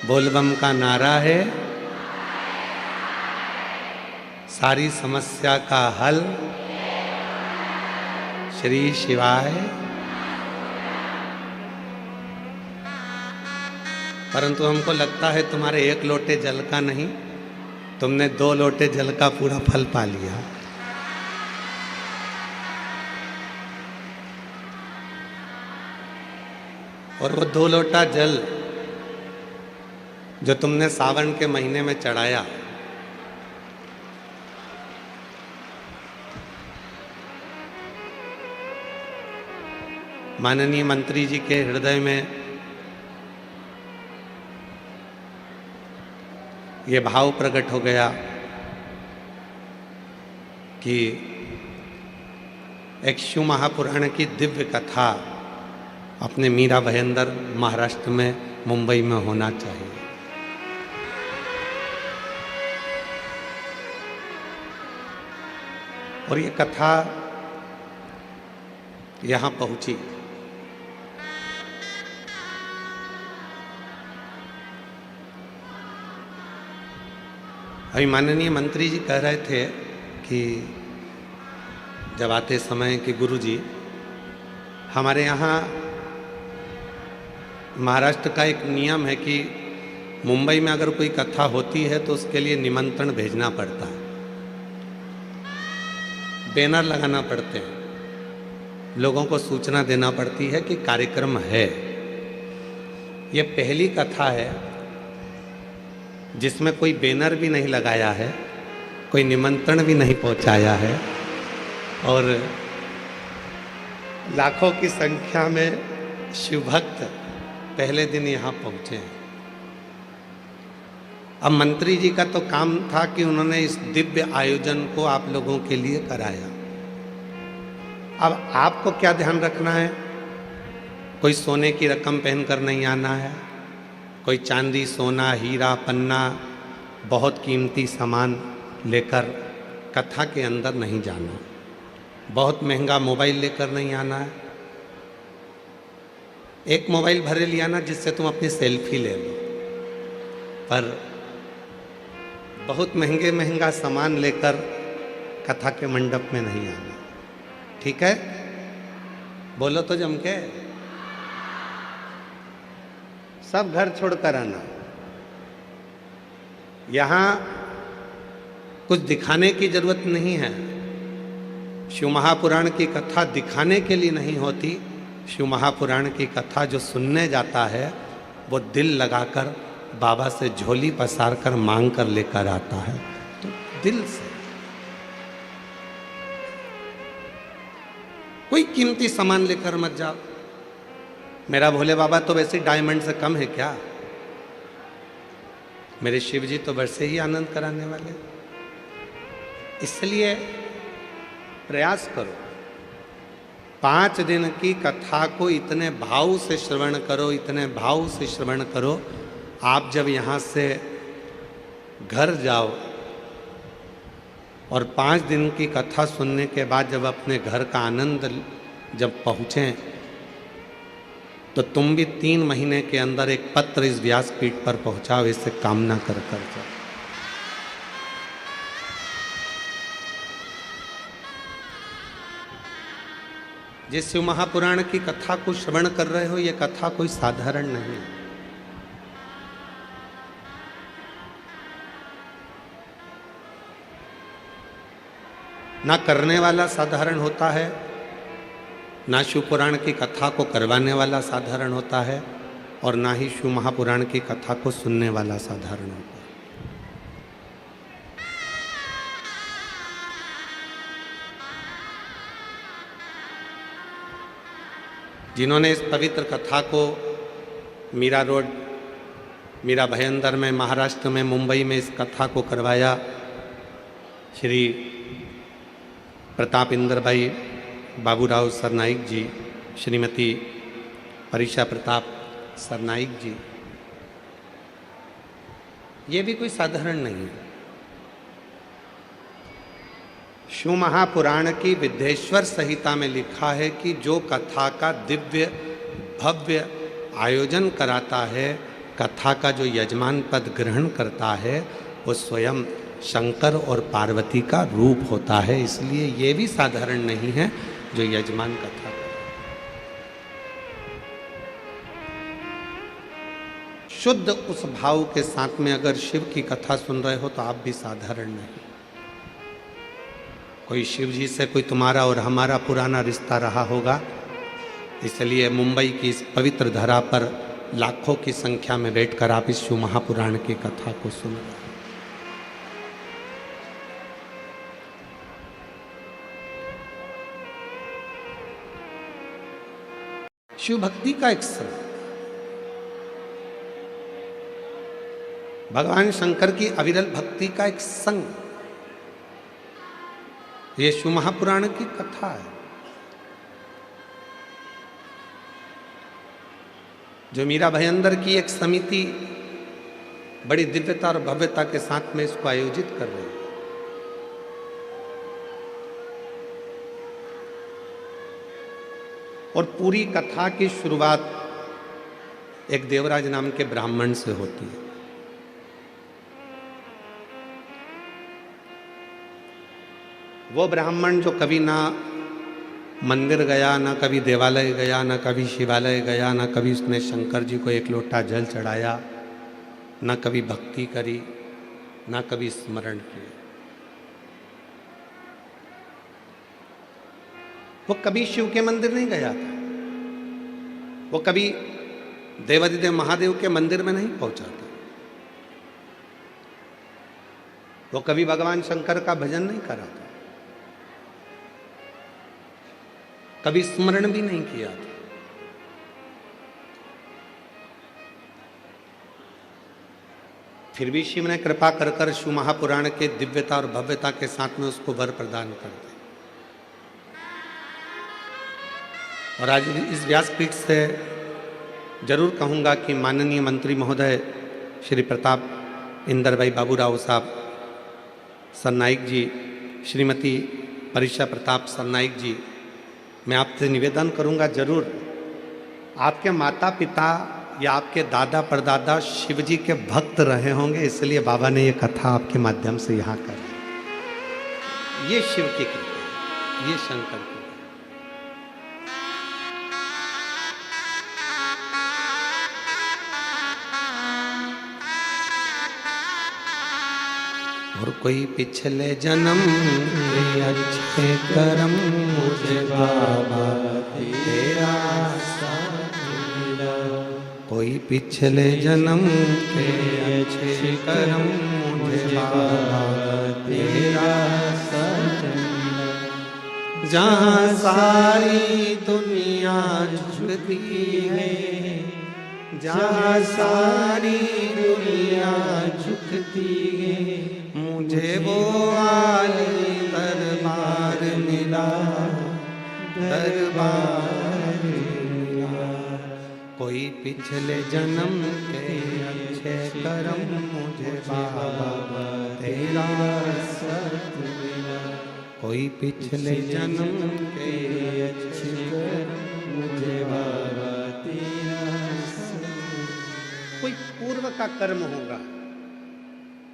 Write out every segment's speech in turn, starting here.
बोलबम का नारा है, सारी समस्या का हल श्री शिवाय। परंतु हमको लगता है तुम्हारे एक लोटे जल का नहीं, तुमने 2 लोटे जल का पूरा फल पा लिया। और वो 2 लोटा जल जो तुमने सावन के महीने में चढ़ाया, माननीय मंत्री जी के हृदय में ये भाव प्रकट हो गया कि एक शिव महापुराण की दिव्य कथा अपने मीरा भयंदर महाराष्ट्र में, मुंबई में होना चाहिए। और ये कथा यहाँ पहुंची। अभी माननीय मंत्री जी कह रहे थे कि जब आते समय कि गुरुजी, हमारे यहाँ महाराष्ट्र का एक नियम है कि मुंबई में अगर कोई कथा होती है तो उसके लिए निमंत्रण भेजना पड़ता है, बैनर लगाना पड़ते हैं, लोगों को सूचना देना पड़ती है कि कार्यक्रम है। ये पहली कथा है जिसमें कोई बैनर भी नहीं लगाया है, कोई निमंत्रण भी नहीं पहुंचाया है, और लाखों की संख्या में शिव भक्त पहले दिन यहाँ पहुँचे हैं। अब मंत्री जी का तो काम था कि उन्होंने इस दिव्य आयोजन को आप लोगों के लिए कराया। अब आपको क्या ध्यान रखना है? कोई सोने की रकम पहनकर नहीं आना है, कोई चांदी सोना हीरा पन्ना बहुत कीमती सामान लेकर कथा के अंदर नहीं जाना, बहुत महंगा मोबाइल लेकर नहीं आना है। एक मोबाइल भरे लिया ना जिससे तुम अपनी सेल्फी ले लो, पर बहुत महंगा सामान लेकर कथा के मंडप में नहीं आना। ठीक है? बोलो तो जम के। सब घर छोड़कर आना। यहाँ कुछ दिखाने की जरूरत नहीं है। शिव महापुराण की कथा दिखाने के लिए नहीं होती। शिव महापुराण की कथा जो सुनने जाता है वो दिल लगाकर बाबा से झोली पसार कर मांग कर लेकर आता है, तो दिल से। कोई कीमती सामान लेकर मत जाओ। मेरा भोले बाबा तो वैसे डायमंड से कम है क्या? मेरे शिव जी तो वैसे ही आनंद कराने वाले। इसलिए प्रयास करो, 5 दिन की कथा को इतने भाव से श्रवण करो, इतने भाव से श्रवण करो। आप जब यहाँ से घर जाओ और 5 दिन की कथा सुनने के बाद जब अपने घर का आनंद जब पहुँचें, तो तुम भी 3 महीने के अंदर एक पत्र इस व्यासपीठ पर पहुँचाओ, इससे कामना कर जाओ। जिस शिव महापुराण की कथा को श्रवण कर रहे हो, ये कथा कोई साधारण नहीं है। ना करने वाला साधारण होता है, ना शिव पुराण की कथा को करवाने वाला साधारण होता है, और ना ही शिव महापुराण की कथा को सुनने वाला साधारण होता है। जिन्होंने इस पवित्र कथा को मीरा रोड, मीरा भयंदर में, महाराष्ट्र में, मुंबई में इस कथा को करवाया, श्री प्रताप इंद्र भाई बाबूराव सरनाइक जी, श्रीमती परीक्षा प्रताप सरनाइक जी, ये भी कोई साधारण नहीं है। शिव महापुराण की विद्येश्वर संहिता में लिखा है कि जो कथा का दिव्य भव्य आयोजन कराता है कथा का जो यजमान पद ग्रहण करता है वो स्वयं शंकर और पार्वती का रूप होता है, इसलिए ये भी साधारण नहीं है जो यजमान कथा। शुद्ध उस भाव के साथ में अगर शिव की कथा सुन रहे हो तो आप भी साधारण नहीं। कोई शिव जी से कोई तुम्हारा और हमारा पुराना रिश्ता रहा होगा, इसलिए मुंबई की इस पवित्र धरा पर लाखों की संख्या में बैठकर आप इस शिव महापुराण की कथा को सुन रहे हैं। शिव भक्ति का एक संग, भगवान शंकर की अविरल भक्ति का एक संग, ये शिव महापुराण की कथा है जो मीरा भयंदर की एक समिति बड़ी दिव्यता और भव्यता के साथ में इसको आयोजित कर रही है। और पूरी कथा की शुरुआत एक देवराज नाम के ब्राह्मण से होती है। वो ब्राह्मण जो कभी ना मंदिर गया, ना कभी देवालय गया, ना कभी शिवालय गया, ना कभी उसने शंकर जी को एक लोटा जल चढ़ाया, ना कभी भक्ति करी, ना कभी स्मरण किया, वो कभी शिव के मंदिर नहीं गया था, वो कभी देवादिदेव महादेव के मंदिर में नहीं पहुंचा था, वो कभी भगवान शंकर का भजन नहीं करा था, कभी स्मरण भी नहीं किया था। फिर भी शिव ने कृपा कर कर शिव महापुराण के दिव्यता और भव्यता के साथ में उसको वर प्रदान कर दिया। और आज इस व्यासपीठ से जरूर कहूँगा कि माननीय मंत्री महोदय श्री प्रताप इंदर भाई बाबूराव साहब सरनाइक जी, श्रीमती परिषा प्रताप सरनाइक जी, मैं आपसे निवेदन करूँगा जरूर, आपके माता पिता या आपके दादा परदादा शिव जी के भक्त रहे होंगे, इसलिए बाबा ने ये कथा आपके माध्यम से यहाँ कर। ये शिव की कृपा, ये शंकर की। और कोई पिछले जन्म के अच्छे कर्म मुझे बाबा तेरा साथ मिला, कोई पिछले जन्म के अच्छे कर्म मुझे बाबा तेरा साथ मिला। जहाँ सारी दुनिया झुकती है, जहाँ सारी दुनिया झुकती है, मुझे वो वाली दरबार मिला, दरबार मिला। कोई पिछले जन्म के अच्छे कर्म मुझे बाबा तेरा साथ मिला, कोई पिछले जन्म के अच्छे कर्म मुझे बाबा तेरा साथ मिला। कोई पूर्व का कर्म होगा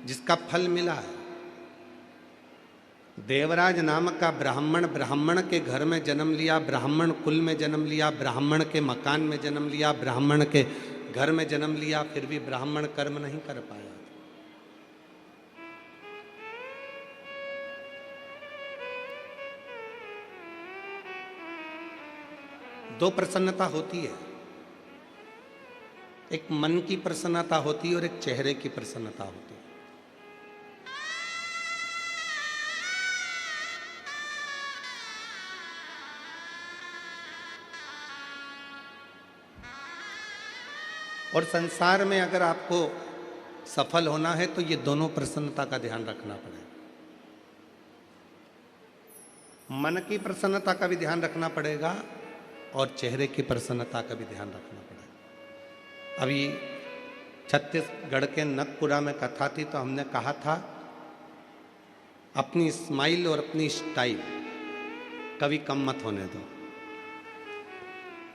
जिसका फल मिला है। देवराज नामक का ब्राह्मण के घर में जन्म लिया, ब्राह्मण कुल में जन्म लिया, ब्राह्मण के मकान में जन्म लिया, ब्राह्मण के घर में जन्म लिया, फिर भी ब्राह्मण कर्म नहीं कर पाया। दो प्रसन्नता होती है, एक मन की प्रसन्नता होती है और एक चेहरे की प्रसन्नता होती है। और संसार में अगर आपको सफल होना है तो ये दोनों प्रसन्नता का ध्यान रखना पड़ेगा। मन की प्रसन्नता का भी ध्यान रखना पड़ेगा और चेहरे की प्रसन्नता का भी ध्यान रखना पड़ेगा। अभी छत्तीसगढ़ के नगपुरा में कथा थी तो हमने कहा था अपनी स्माइल और अपनी स्टाइल कभी कम मत होने दो।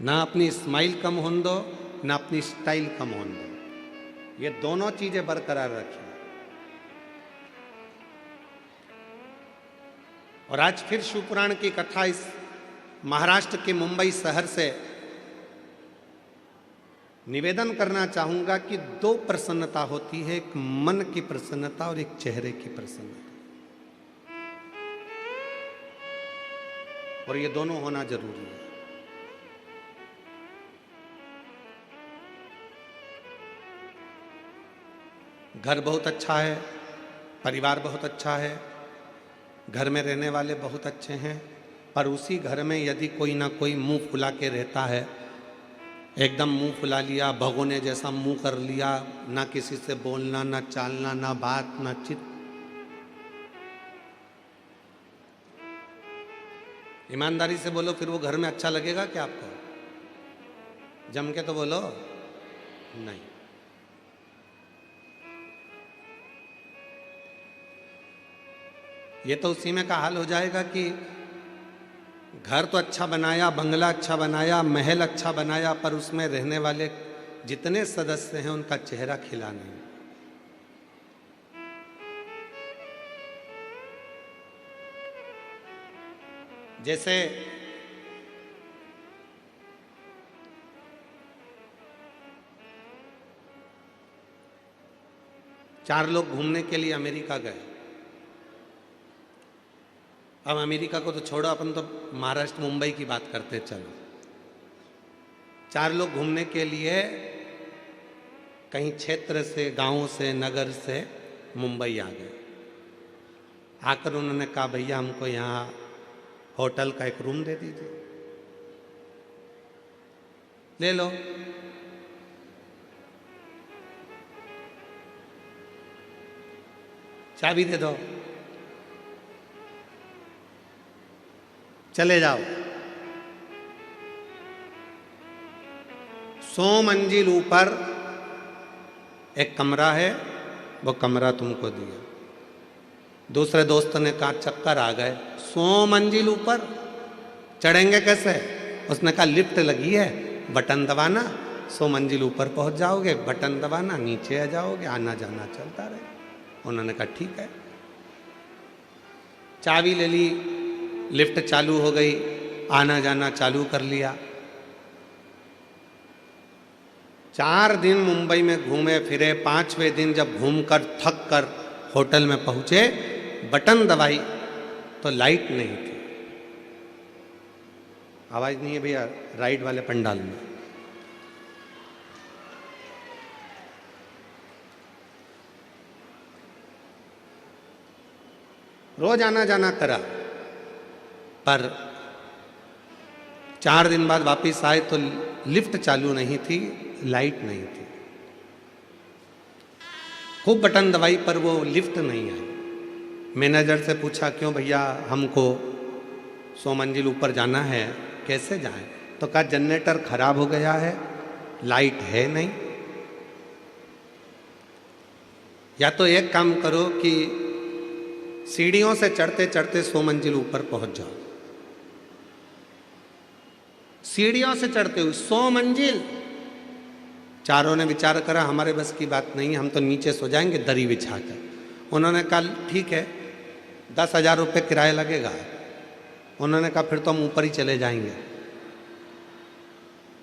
ना अपनी स्माइल कम होने दो, ना अपनी स्टाइल कम होने दो। ये दोनों चीजें बरकरार रखिए। और आज फिर शिवपुराण की कथा इस महाराष्ट्र के मुंबई शहर से निवेदन करना चाहूंगा कि दो प्रसन्नता होती है, एक मन की प्रसन्नता और एक चेहरे की प्रसन्नता, और ये दोनों होना जरूरी है। घर बहुत अच्छा है, परिवार बहुत अच्छा है, घर में रहने वाले बहुत अच्छे हैं, पर उसी घर में यदि कोई ना कोई मुंह फुला के रहता है, एकदम मुंह फुला लिया, भगोने जैसा मुंह कर लिया, ना किसी से बोलना, ना चालना, ना बात, ना चित, ईमानदारी से बोलो, फिर वो घर में अच्छा लगेगा क्या आपको? जम के तो बोलो नहीं। ये तो उसी में का हाल हो जाएगा कि घर तो अच्छा बनाया, बंगला अच्छा बनाया, महल अच्छा बनाया, पर उसमें रहने वाले जितने सदस्य हैं उनका चेहरा खिला नहीं। जैसे चार लोग घूमने के लिए अमेरिका गए। अब अमेरिका को तो छोड़ो, अपन तो महाराष्ट्र मुंबई की बात करते हैं। चलो, चार लोग घूमने के लिए कहीं क्षेत्र से, गांव से, नगर से मुंबई आ गए। आकर उन्होंने कहा, भैया हमको यहाँ होटल का एक रूम दे दीजिए। ले लो। चाबी दे दो, चले जाओ। 100 मंजिल ऊपर एक कमरा है, वो कमरा तुमको दिया। दूसरे दोस्त ने कहा, चक्कर आ गए, 100 मंजिल ऊपर चढ़ेंगे कैसे? उसने कहा, लिफ्ट लगी है, बटन दबाना, 100 मंजिल ऊपर पहुंच जाओगे, बटन दबाना, नीचे आ जाओगे, आना जाना चलता रहे। उन्होंने कहा, ठीक है। चाबी ले ली, लिफ्ट चालू हो गई, आना जाना चालू कर लिया। 4 दिन मुंबई में घूमे फिरे। 5वें दिन जब घूमकर थक कर होटल में पहुंचे, बटन दबाई तो लाइट नहीं थी। आवाज नहीं है भैया राइट वाले पंडाल में। रोज आना जाना करा, पर 4 दिन बाद वापिस आए तो लिफ्ट चालू नहीं थी, लाइट नहीं थी। खूब बटन दबाई पर वो लिफ्ट नहीं आई। मैनेजर से पूछा, क्यों भैया, हमको 100 मंजिल ऊपर जाना है, कैसे जाएं? तो कहा, जनरेटर खराब हो गया है, लाइट है नहीं। या तो एक काम करो कि सीढ़ियों से चढ़ते चढ़ते 100 मंजिल ऊपर पहुंच जाओ। सीढ़ियों से चढ़ते हुए 100 मंजिल। चारों ने विचार करा, हमारे बस की बात नहीं, हम तो नीचे सो जाएंगे दरी बिछा कर। उन्होंने कहा, ठीक है, 10,000 रुपये किराया लगेगा। उन्होंने कहा, फिर तो हम ऊपर ही चले जाएंगे।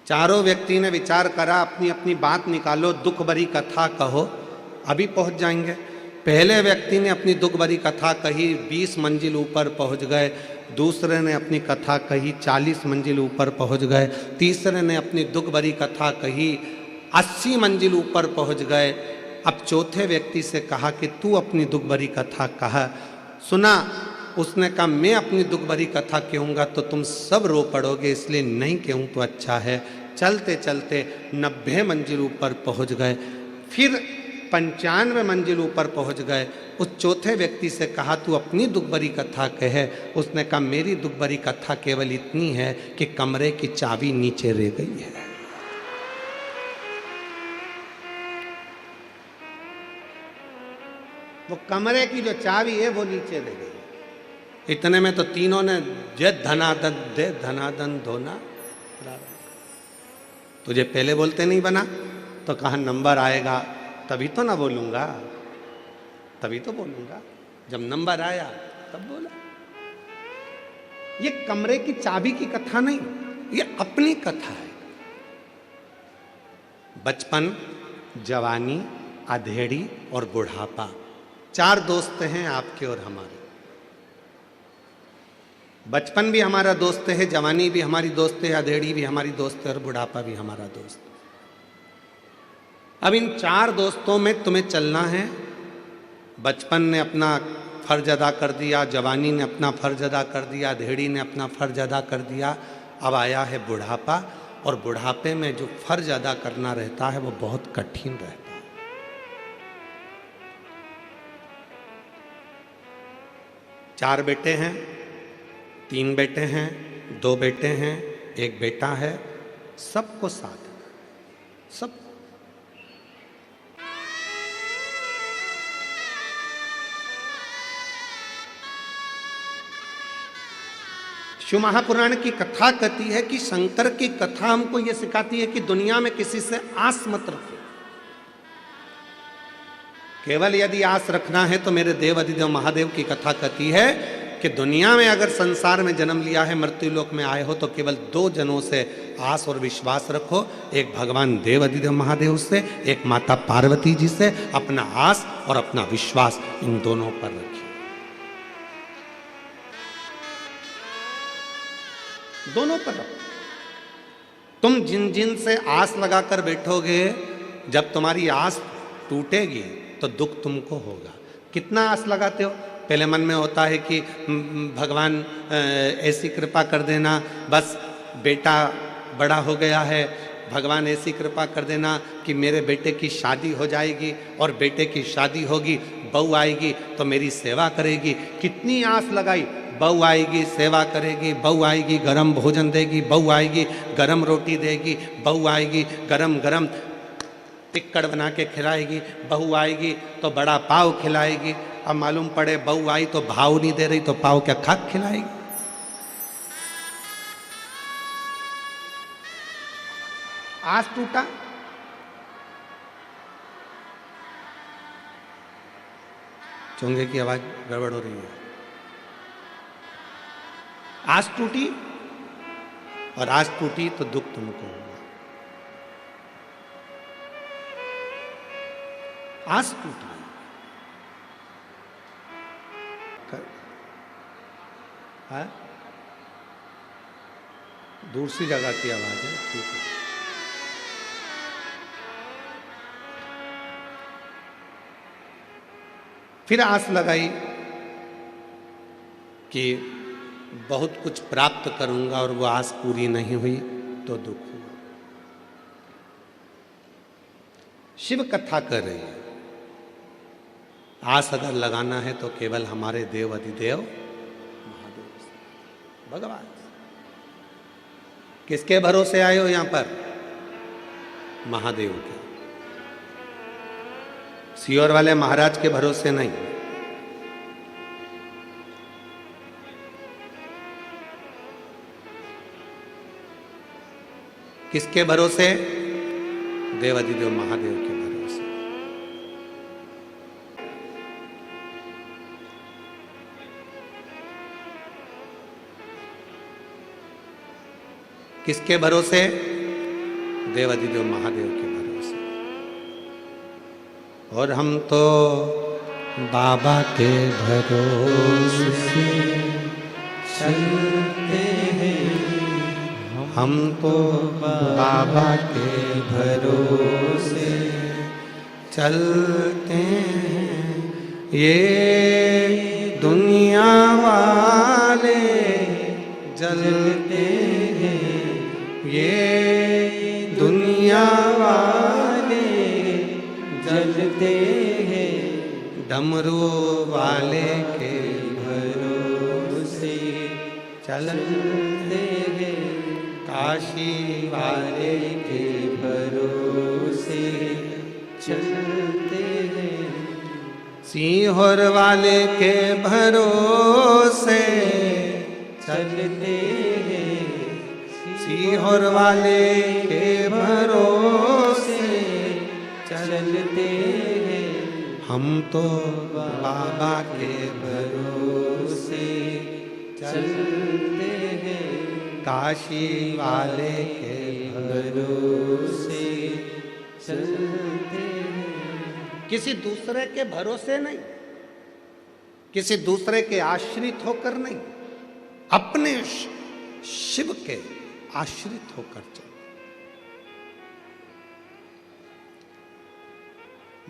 चारों व्यक्ति ने विचार करा, अपनी अपनी बात निकालो, दुख भरी कथा कहो, अभी पहुंच जाएंगे। पहले व्यक्ति ने अपनी दुख भरी कथा कही, 20 मंजिल ऊपर पहुंच गए। दूसरे ने अपनी कथा कही, 40 मंजिल ऊपर पहुंच गए। तीसरे ने अपनी दुख भरी कथा कही, 80 मंजिल ऊपर पहुंच गए। अब चौथे व्यक्ति से कहा कि तू अपनी दुख भरी कथा कहा। सुना, उसने कहा, मैं अपनी दुख भरी कथा कहूँगा तो तुम सब रो पड़ोगे, इसलिए नहीं कहूँ तो अच्छा है। चलते चलते 90 मंजिल ऊपर पहुंच गए। फिर 95 मंजिल ऊपर पहुंच गए। उस चौथे व्यक्ति से कहा, तू अपनी दुख भरी कथा कहे। उसने कहा, मेरी दुख भरी कथा केवल इतनी है कि कमरे की चाबी नीचे रह गई है। वो कमरे की जो चाबी है वो नीचे रह गई। इतने में तो तीनों ने दे धनादन, दे धनादन धोना। तुझे पहले बोलते नहीं बना? तो कहा, नंबर आएगा तभी तो ना बोलूंगा, तभी तो बोलूंगा। जब नंबर आया तब बोला। ये कमरे की चाबी की कथा नहीं, ये अपनी कथा है। बचपन, जवानी, अधेड़ी और बुढ़ापा, 4 दोस्त हैं आपके और हमारे। बचपन भी हमारा दोस्त है, जवानी भी हमारी दोस्त है, अधेड़ी भी हमारी दोस्त है और बुढ़ापा भी हमारा दोस्त है। अब इन 4 दोस्तों में तुम्हें चलना है। बचपन ने अपना फर्ज अदा कर दिया, जवानी ने अपना फर्ज अदा कर दिया, अधेड़ी ने अपना फर्ज अदा कर दिया। अब आया है बुढ़ापा, और बुढ़ापे में जो फर्ज अदा करना रहता है वो बहुत कठिन रहता है। 4 बेटे हैं, 3 बेटे हैं, 2 बेटे हैं, 1 बेटा है, सबको साथ, सब। शिव महापुराण की कथा कहती है कि शंकर की कथा हमको यह सिखाती है कि दुनिया में किसी से आस मत रखो। केवल यदि आस रखना है तो मेरे देव अधिदेव महादेव की कथा कहती है कि दुनिया में अगर संसार में जन्म लिया है, मृत्यु लोक में आए हो, तो केवल 2 जनों से आस और विश्वास रखो। एक भगवान देव अधिदेव महादेव से, एक माता पार्वती जी से। अपना आस और अपना विश्वास इन दोनों पर रखिए। दोनों पर रखो। तुम जिन जिन से आस लगाकर बैठोगे, जब तुम्हारी आस टूटेगी तो दुख तुमको होगा। कितना आस लगाते हो? पहले मन में होता है कि भगवान ऐसी कृपा कर देना, बस बेटा बड़ा हो गया है, भगवान ऐसी कृपा कर देना कि मेरे बेटे की शादी हो जाएगी, और बेटे की शादी होगी, बहू आएगी तो मेरी सेवा करेगी। कितनी आस लगाई, बहू आएगी सेवा करेगी, बहू आएगी गरम भोजन देगी, बहू आएगी गरम रोटी देगी, बहू आएगी गरम गरम टिक्कड़ बना के खिलाएगी, बहू आएगी तो बड़ा पाव खिलाएगी। अब मालूम पड़े बहू आई तो भाव नहीं दे रही, तो पाव क्या खाक खिलाएगी? आस टूटा, चोंगे की आवाज गड़बड़ हो रही है। आस टूटी, और आस टूटी तो दुख तुमको होगा। आस टूटी, है दूसरी जगह की आवाज है, ठीक है। फिर आस लगाई कि बहुत कुछ प्राप्त करूंगा, और वो आस पूरी नहीं हुई तो दुख हुआ। शिव कथा कर रही है। आस अगर लगाना है तो केवल हमारे देव अधिदेव महादेव भगवान। किसके भरोसे आए हो यहां पर? महादेव के। सियोर वाले महाराज के भरोसे नहीं। किसके भरोसे? देव अधिदेव महादेव के भरोसे। किसके भरोसे? देव अधिदेव महादेव के भरोसे। और हम तो बाबा के भरोसे चलते हैं, हम तो बाबा के भरोसे चलते हैं। ये दुनिया वाले जलते हैं, ये दुनिया वाले जलते हैं। डमरू वाले के भरोसे चलते हैं, काशी वाले के भरोसे चलते हैं, सीहोर वाले के भरोसे चलते हैं, सीहोर वाले के भरोसे चलते हैं हम तो बाबा के भरोसे चलते हैं, काशी वाले के भरोसे चलते हैं। किसी दूसरे के भरोसे नहीं, किसी दूसरे के आश्रित होकर नहीं, अपने शिव के आश्रित होकर चलो।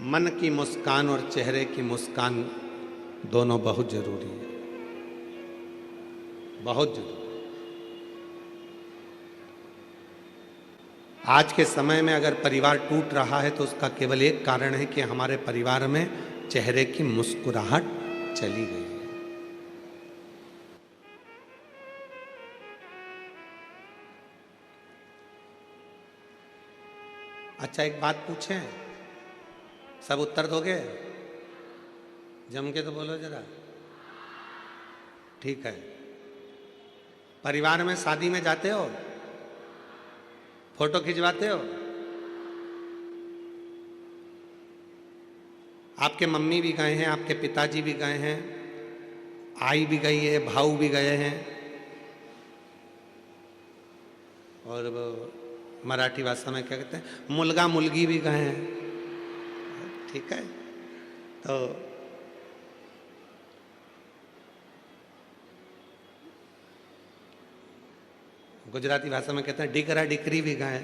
मन की मुस्कान और चेहरे की मुस्कान दोनों बहुत जरूरी है, बहुत जरूरी। आज के समय में अगर परिवार टूट रहा है तो उसका केवल एक कारण है कि हमारे परिवार में चेहरे की मुस्कुराहट चली गई है। अच्छा, एक बात पूछें, सब उत्तर दोगे? जम के तो बोलो जरा। ठीक है। परिवार में शादी में जाते हो, फोटो खिंचवाते हो? आपके मम्मी भी गए हैं, आपके पिताजी भी गए हैं, आई भी गई है, भाऊ भी गए हैं, और वो मराठी भाषा में क्या कहते हैं, मुलगा मुलगी भी गए हैं। ठीक है। तो गुजराती भाषा में कहते हैं डिकरा डिकरी भी गए।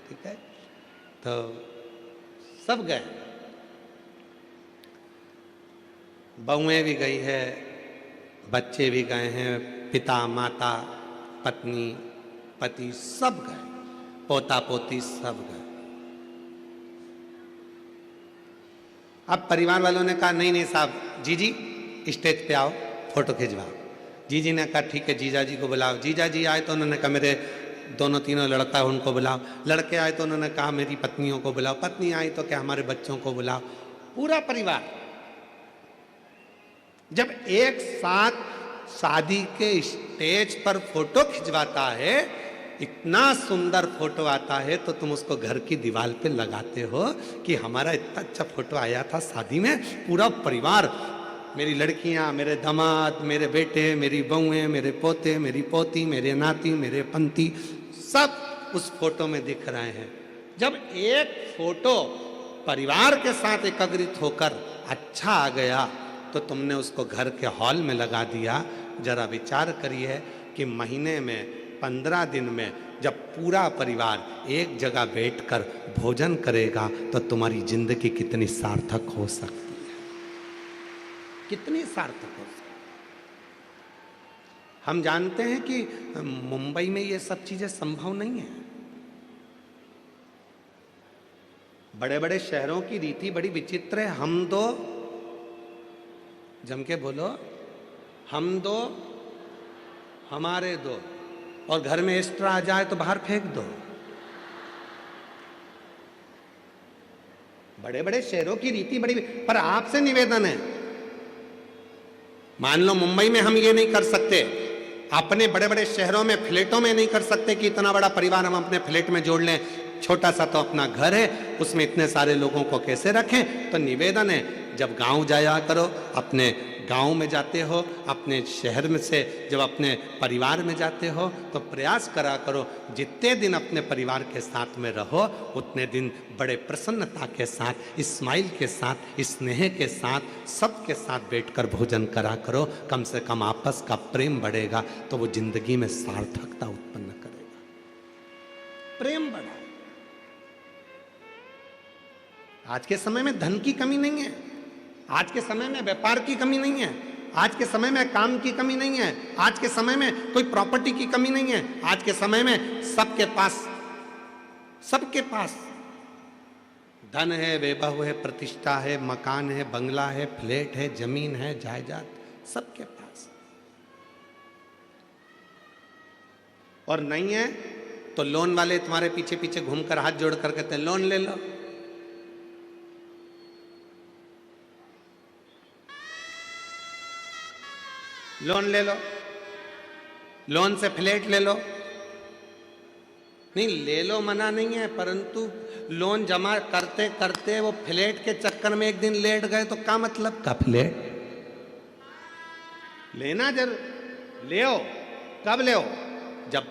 ठीक है। तो सब गए, बहुएं भी गई है, बच्चे भी गए हैं, पिता माता पत्नी पति सब गए, पोता पोती सब गए। अब परिवार वालों ने कहा नहीं नहीं साहब, जीजी स्टेज पे आओ, फोटो खिंचवाओ। जीजी ने कहा ठीक है, जीजा जी को बुलाओ। जीजा जी आए तो उन्होंने कहा मेरे दोनों तीनों लड़का है उनको बुलाओ। लड़के आए तो उन्होंने कहा मेरी पत्नियों को बुलाओ। पत्नी आई तो क्या हमारे बच्चों को बुलाओ। पूरा परिवार जब एक साथ शादी के स्टेज पर फोटो खिंचवाता है, इतना सुंदर फोटो आता है, तो तुम उसको घर की दीवार पे लगाते हो कि हमारा इतना अच्छा फोटो आया था शादी में, पूरा परिवार, मेरी लड़कियां, मेरे दामाद, मेरे बेटे, मेरी बहुएं, मेरे पोते, मेरी पोती, मेरे नाती, मेरे पंती, सब उस फोटो में दिख रहे हैं। जब एक फोटो परिवार के साथ एकत्रित होकर अच्छा आ गया तो तुमने उसको घर के हॉल में लगा दिया। जरा विचार करिए कि महीने में 15 दिन में जब पूरा परिवार एक जगह बैठकर भोजन करेगा तो तुम्हारी जिंदगी कितनी सार्थक हो सकती है, कितनी सार्थक हो सकती है। हम जानते हैं कि मुंबई में ये सब चीजें संभव नहीं है। बड़े बड़े शहरों की रीति बड़ी विचित्र है। हम दो, जम के बोलो, हम दो हमारे दो, और घर में एक्स्ट्रा आ जाए तो बाहर फेंक दो। बड़े बड़े शहरों की रीति बड़ी, पर आपसे निवेदन है, मान लो मुंबई में हम ये नहीं कर सकते, अपने बड़े बड़े शहरों में फ्लैटों में नहीं कर सकते कि इतना बड़ा परिवार हम अपने फ्लैट में जोड़ लें। छोटा सा तो अपना घर है, उसमें इतने सारे लोगों को कैसे रखें। तो निवेदन है, जब गांव जाया करो, अपने गांव में जाते हो, अपने शहर में से जब अपने परिवार में जाते हो तो प्रयास करा करो जितने दिन अपने परिवार के साथ में रहो उतने दिन बड़े प्रसन्नता के साथ, स्माइल के साथ, स्नेह के साथ, सबके साथ बैठकर भोजन करा करो। कम से कम आपस का प्रेम बढ़ेगा तो वो जिंदगी में सार्थकता उत्पन्न करेगा। प्रेम बढ़ा। आज के समय में धन की कमी नहीं है, आज के समय में व्यापार की कमी नहीं है, आज के समय में काम की कमी नहीं है, आज के समय में कोई प्रॉपर्टी की कमी नहीं है। आज के समय में सबके पास धन है, वैभव है, प्रतिष्ठा है, मकान है, बंगला है, फ्लैट है, जमीन है, जायदाद, सबके पास। और नहीं है तो लोन वाले तुम्हारे पीछे पीछे घूमकर हाथ जोड़कर कहते हैं लोन ले लो। लोन ले लो, लोन से फ्लैट ले लो। नहीं, ले लो मना नहीं है, परंतु लोन जमा करते करते वो फ्लैट के चक्कर में एक दिन लेट गए तो क्या मतलब का फ्लैट लेना जरूर ले आओ। कब ले आओ? जब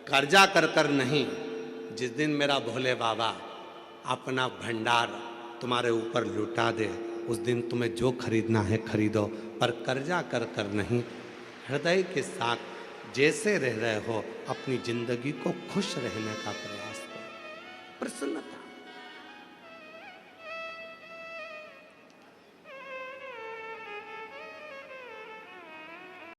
कर्जा कर कर नहीं, जिस दिन मेरा भोले बाबा अपना भंडार तुम्हारे ऊपर लुटा दे, उस दिन तुम्हें जो खरीदना है खरीदो, पर कर्जा कर कर नहीं। हृदय के साथ जैसे रह रहे हो अपनी जिंदगी को खुश रहने का प्रयास करो, प्रसन्नता।